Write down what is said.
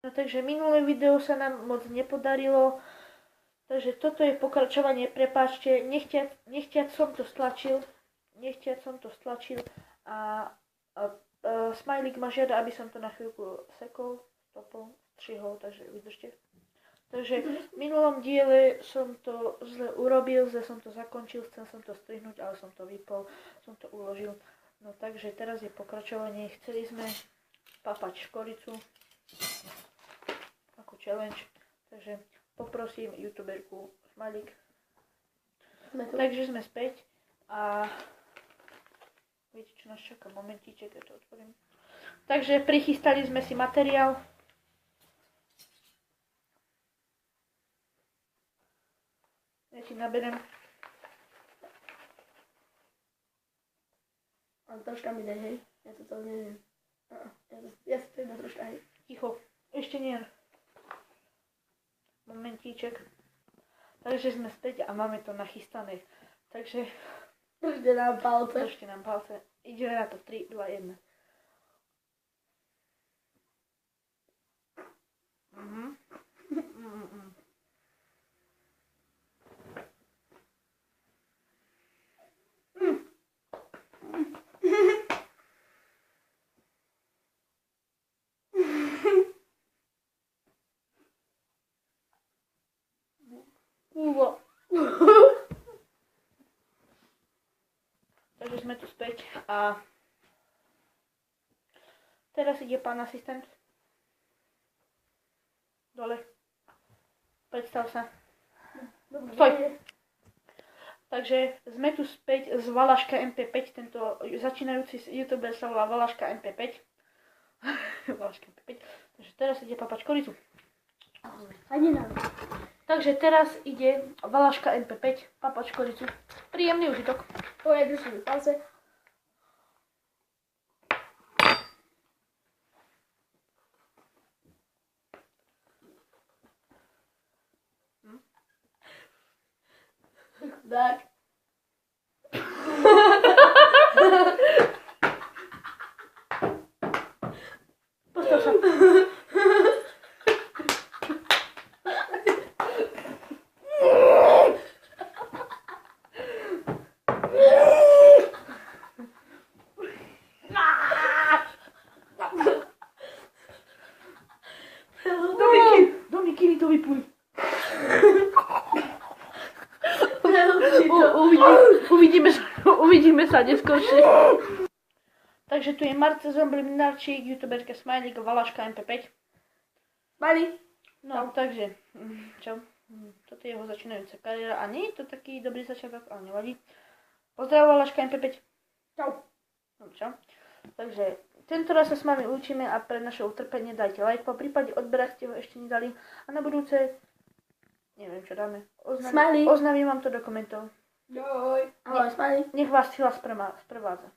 No takže minulé video sa nám moc nepodarilo, takže toto je pokračovanie, prepáčte, nechtiac som to stlačil a Smajlik ma žiada, aby som to na chvíľku sekol, stopol, strihol, takže vydržte. Takže v minulom diele som to zle urobil, zle som to zakončil, chcel som to strihnúť, ale som to vypol, som to uložil. No takže teraz je pokračovanie, chceli sme papať škoricu ako challenge, takže poprosím youtuberku Smajlik. Takže sme späť a viete, čo nás čaká, momentíček, ja to otvorím. Takže prichystali sme si materiál. Ja ti naberem. Ale troška mi daj, hej. Ja to celé neviem. Ja si to iba troška, hej. Ticho, ešte nie. Momentíček. Takže sme späť a máme to nachystané. Takže Držte nám palce. držte nám palce. Ideme na to. 3, 2, 1. Takže sme tu späť a teraz ide pán asistent. Dole. Predstav sa. Stoj. Takže sme tu späť z Valaška MP5. Tento začínajúci youtuber sa volá Valaška MP5. Valaška MP5. Takže teraz ide papať škoricu. Ani nám. Takže teraz ide Valaška MP5 papať škoricu. Príjemný užitok. Držte mi palce. Tak. Postav sa. Do mikiny to vypluj. Uvidíme sa neskôršie. Takže tu je Marce Zombie Minarčík, youtuberka Smajlik, Valaška MP5. Mali. No, takže, čau. Toto je jeho začínajúca kariéra a nie je to taký dobrý začiatok, ale nevadí. Pozdrav Valaška MP5. Čau. No, čau. Takže, tento raz sa s vami učíme a pre naše utrpenie dajte like, po prípade odberať ste ho ešte nedali a na budúce, neviem čo dáme, Smajlik. oznamím vám to do komentov. Ahoj. Ahoj, Smajlik. Nech vás sila sprevádza.